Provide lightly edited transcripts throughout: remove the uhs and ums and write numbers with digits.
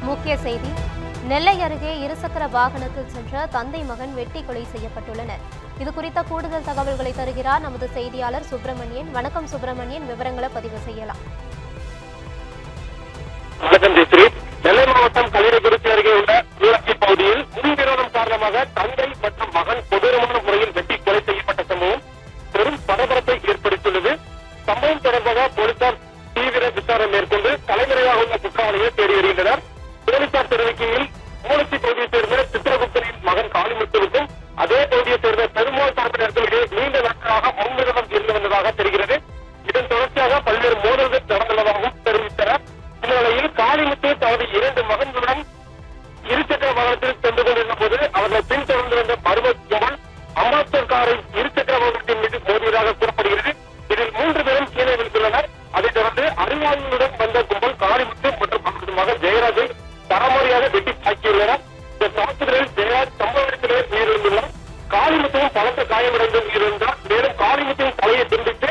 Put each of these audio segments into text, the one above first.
முக்கிய செய்தி. நெல்லை அருகே இருசக்கர வாகனத்தில் சென்ற தந்தை மகன் வெட்டி கொலை செய்யப்பட்டுள்ளனர். இது குறித்த கூடுதல் தகவல்களை தருகிறார் நமது செய்தியாளர் சுப்பிரமணியன். வணக்கம் சுப்பிரமணியன், விவரங்களை பதிவு செய்யலாம். வணக்கம் ஜெயஸ்ரீ. நெல்லை மாவட்டம் கலிடகுறிச்சி அருகே உள்ள ஊராட்சி பகுதியில் முன்விரோதம் காரணமாக தந்தை மற்றும் மகன் கொடூரமான முறையில் வெட்டி கொலை செய்யப்பட்ட சம்பவம் பெரும் பரபரப்பை ஏற்படுத்தியுள்ளது. சம்பவம் தொடர்பாக போலீசார் தீவிர விசாரணை மேற்கொண்டு தலைமறைவாக உள்ள குற்றவாளியை தேடி வருகின்றனர். போலீசார் தெரிவிக்கையில் ஊராட்சி பகுதியைச் சேர்ந்த சித்திரகுப்தனின் மகன் காளிமுத்துவுக்கும் அதே பகுதியைச் சேர்ந்த பெருமாள் தரப்பினருக்கிடையே நீண்ட நாட்களாக முன்விரோதம் இருந்து வந்ததாக தெரிகிறது. இதன் தொடர்ச்சியாக பல்வேறு மோதல்கள் நடந்துள்ளதாகவும் தெரிவித்தனர். இந்த நிலையில் காளிமுத்து தனது 2 மகன்களுடன் இருசக்கர வாகனத்தில் சென்று கொண்டிருந்த போது அவர்கள் பின்தொடர்ந்து வந்த மர்ம கும்பல் அம்பாஸ்டர் காரை இருசக்கர வாகனத்தின் மீது மோதியதாக கூறப்படுகிறது. இதில் 3 பேரும் கீழே விழுந்துள்ளனர். அதைத் தொடர்ந்து அறிவாளிகளுடன் வந்த கும்பல் காளிமுத்து மற்றும் அவரது மகன் ஜெயராஜை தரமுறையாக வெட்டி தாக்கியுள்ளனர். இந்த தாக்குதலில் ஜெயராஜ் சம்பவ இடத்திலே உயிரிழந்துள்ளார். காளிமுத்துவும் பலத்த காயமடைந்து உயிரிழந்தார். மேலும் காளிமுத்துவின் தலையை துண்டித்து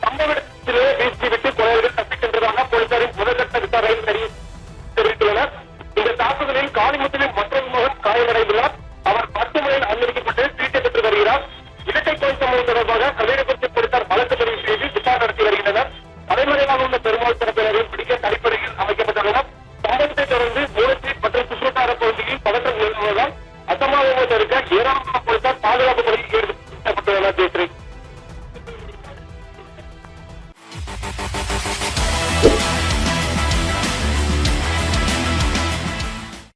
சம்பவ இடத்திலே வீழ்த்திவிட்டு கொலையாளிகள் தப்பிச் சென்றதாக போலீசாரின் முதற்கட்ட விசாரணையில் தெரிவித்துள்ளனர். இந்த தாக்குதலில் காளிமுத்துவின் மற்றொரு மகன் காயமடைந்துள்ளார். அவர் மருத்துவமனையில் அனுமதிக்கப்பட்டு சிகிச்சை பெற்று வருகிறார். இரட்டை கொலை சம்பவம் தொடர்பாக கலிடகுறிச்சி போலீசார் வழக்கு பதிவு செய்து விசாரணை நடத்தி வருகின்றனர். தலைமறைவாக உள்ள பெருமாள் தரப்பினரையும் பிடிக்க தனிப்படையில் அமைக்கப்பட்டுள்ளனர். சம்பவத்தை தொடர்ந்து மூலச்சி மற்றும் சுற்றுவட்டார பகுதியில் பதட்டம் நிலவுவதால் அசம்பாவிதத்தை தடுக்க ஏராளமான போலீசார் பாதுகாப்பு